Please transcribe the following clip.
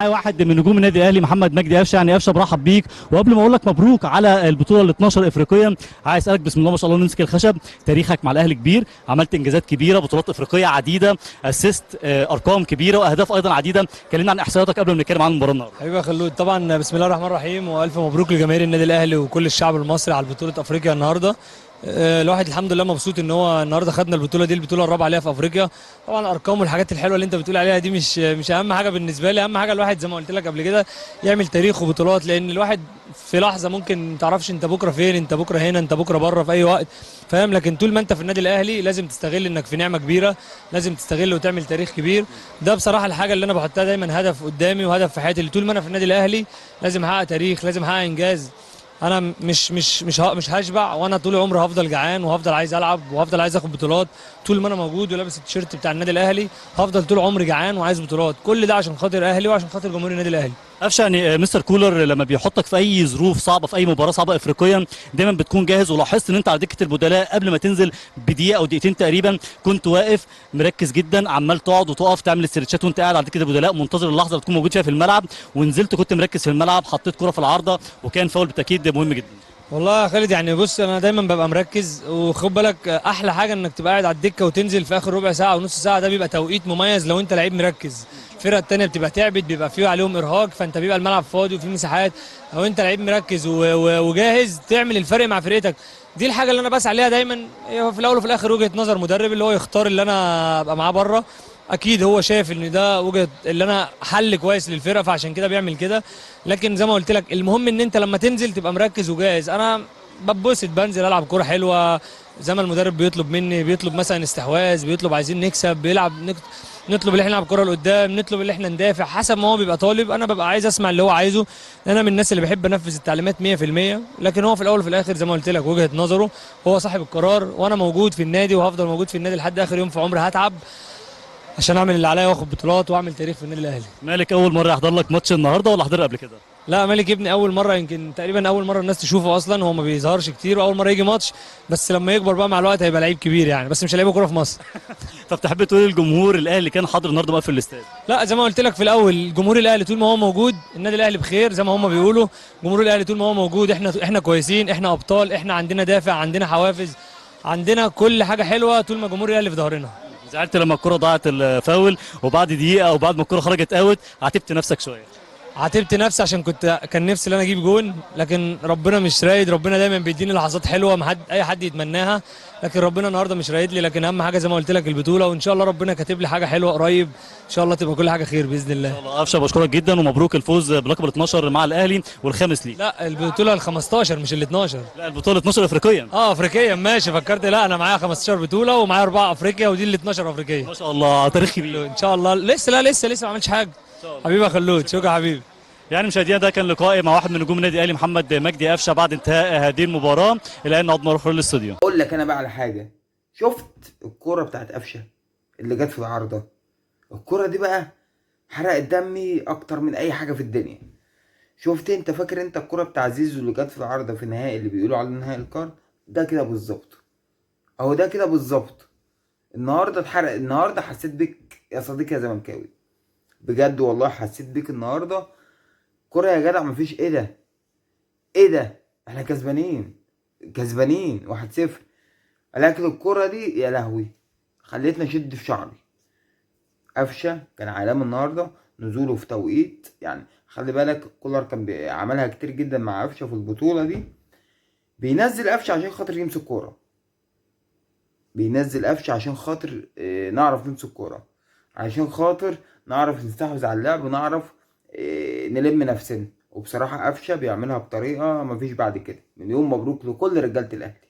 واحد من نجوم النادي الاهلي محمد مجدي قفشه. يعني قفشه برحب بيك، وقبل ما اقول لك مبروك على البطوله ال 12 افريقيا عايز اسالك بسم الله ما شاء الله نمسك الخشب. تاريخك مع الاهلي كبير، عملت انجازات كبيره، بطولات افريقيه عديده، اسيست ارقام كبيره واهداف ايضا عديده. كلمنا عن احصائياتك قبل ما نتكلم عن المباراه النهارده. حبيبي يا خلود، طبعا بسم الله الرحمن الرحيم والف مبروك لجماهير النادي الاهلي وكل الشعب المصري على بطوله افريقيا النهارده. الواحد الحمد لله مبسوط ان هو النهارده خدنا البطوله دي، البطوله الرابعه عليها في افريقيا. طبعا الارقام والحاجات الحلوه اللي انت بتقول عليها دي مش اهم حاجه بالنسبه لي. اهم حاجه الواحد زي ما قلت لك قبل كده يعمل تاريخ وبطولات، لان الواحد في لحظه ممكن ما تعرفش انت بكره فين، انت بكره هنا، انت بكره بره في اي وقت، فاهم؟ لكن طول ما انت في النادي الاهلي لازم تستغل انك في نعمه كبيره، لازم تستغل وتعمل تاريخ كبير. ده بصراحه الحاجه اللي انا بحطها دايما هدف قدامي وهدف في حياتي، اللي طول ما انا في النادي الاهلي لازم احقق تاريخ، لازم احقق انجاز. انا مش هشبع، وانا طول عمري هفضل جعان وهفضل عايز العب وهفضل عايز اخد بطولات. طول ما انا موجود ولابس التيشيرت بتاع النادي الاهلي هفضل طول عمري جعان وعايز بطولات، كل ده عشان خاطر اهلي وعشان خاطر جمهور النادي الاهلي. قفشه، يعني مستر كولر لما بيحطك في اي ظروف صعبه، في اي مباراه صعبه افريقيا، دايما بتكون جاهز. ولاحظت ان انت على دكه البدلاء قبل ما تنزل بدقيقه او دقيقتين تقريبا كنت واقف مركز جدا، عمال تقعد وتقف تعمل استرتشات وانت قاعد على دكه البدلاء منتظر اللحظه اللي تكون موجود فيها في الملعب. ونزلت كنت مركز في الملعب، حطيت كره في العارضه وكان فاول بالتاكيد مهم جدا. والله يا خالد، يعني بص انا دايما ببقى مركز، وخد بالك احلى حاجه انك تبقى قاعد على الدكه وتنزل في اخر ربع ساعه ونص ساعه، ده بيبقى توقيت مميز لو انت لعيب مركز. الفرقه الثانيه بتبقى تعبت، بيبقى فيه عليهم ارهاق، فانت بيبقى الملعب فاضي وفي مساحات. لو انت لعيب مركز وجاهز تعمل الفرق مع فرقتك. دي الحاجه اللي انا بسعى عليها دايما. هي في الاول وفي الاخر وجهه نظر مدرب، اللي هو يختار اللي انا ابقى معاه بره. اكيد هو شايف ان ده وجهه اللي انا حل كويس للفرقه، فعشان كده بيعمل كده. لكن زي ما قلت لك المهم ان انت لما تنزل تبقى مركز وجاهز. انا ببسط بنزل العب كوره حلوه زي ما المدرب بيطلب مني، بيطلب مثلا استحواذ، بيطلب عايزين نكسب، نطلب اللي احنا نلعب كوره لقدام، نطلب اللي احنا ندافع، حسب ما هو بيبقى طالب. انا ببقى عايز اسمع اللي هو عايزه، لان انا من الناس اللي بحب انفذ التعليمات 100%. لكن هو في الاول وفي الاخر زي ما قلت لك وجهه نظره، هو صاحب القرار، وانا موجود في النادي وهفضل موجود في النادي لحد اخر يوم في عمري. هتعب عشان اعمل اللي عليا واخد بطولات واعمل تاريخ في النادي الاهلي. مالك اول مره يحضر لك ماتش النهارده ولا حضر قبل كده؟ لا، مالك ابني اول مره، يمكن تقريبا اول مره الناس تشوفه اصلا. هو ما بيظهرش كتير واول مره يجي ماتش، بس لما يكبر بقى مع الوقت هيبقى لعيب كبير يعني، بس مش هيلعب كوره في مصر. طب تحب تقول للجمهور الاهلي اللي كان حاضر النهارده بقى في الاستاد؟ لا، زي ما قلت لك في الاول، جمهور الاهلي طول ما هو موجود النادي الاهلي بخير، زي ما هم بيقولوا. جمهور الاهلي طول ما هو موجود احنا كويسين، احنا ابطال، احنا عندنا دافع، عندنا حوافز، عندنا كل حاجه حلوه طول ما جمهور الاهلي في ظهرنا. زعلت لما الكره ضاعت الفاول وبعد دقيقه او بعد ما الكره خرجت اوت عاتبت نفسك شويه؟ عاتبت نفسي عشان كان نفسي ان انا اجيب جون، لكن ربنا مش رايد. ربنا دايما بيديني لحظات حلوه ما اي حد يتمناها، لكن ربنا النهارده مش رايد لي. لكن اهم حاجه زي ما قلت لك البطوله، وان شاء الله ربنا كاتب لي حاجه حلوه قريب، ان شاء الله تبقى كل حاجه خير باذن الله. ان شاء الله. قفشه بشكرك جدا ومبروك الفوز بلقب ال 12 مع الاهلي والخامس ليه. لا، البطوله ال 15 مش ال 12. لا، البطوله 12 افريقيا. افريقيا ماشي، فكرت. لا، انا معايا 15 بطوله ومعايا 4 افريقيا، ودي ال 12 افريقيه. ما شاء الله، تاريخ كبير. ان شاء الله. لسه لا لسه ما عملتش حاجه. حبيبي يا خلود، شكرا حبيبي. يعني مشاهدينا، ده كان لقائي مع واحد من نجوم النادي الاهلي محمد مجدي قفشه بعد انتهاء هذه المباراه. الان نقعد نروح للاستوديو. اقول لك انا بقى على حاجه. شفت الكوره بتاعت قفشه اللي جت في العارضه؟ الكوره دي بقى حرقت دمي اكتر من اي حاجه في الدنيا. شفت انت؟ فاكر انت الكوره بتاع زيزو اللي جت في العارضه في النهائي اللي بيقولوا على نهائي القرن؟ ده كده بالظبط، اهو ده كده بالظبط. النهارده اتحرق. النهارده حسيت بيك يا صديقي يا زملكاوي، بجد والله حسيت بيك النهارده. كوره يا جدع، مفيش ايه ده، ايه ده، احنا كسبانين 1-0. لكن الكرة دي يا لهوي خليتنا نشد في شعري. قفشه كان عالمي النهارده، نزوله في توقيت يعني. خلي بالك كولر كان عملها كتير جدا مع قفشه في البطوله دي. بينزل قفشه عشان خاطر يمسك كوره، بينزل قفشه عشان خاطر نعرف نمسك كوره، عشان خاطر نعرف نستحوذ على اللعب ونعرف نلم نفسنا. وبصراحه قفشه بيعملها بطريقه مفيش بعد كده. مليون مبروك لكل رجاله الاهلي.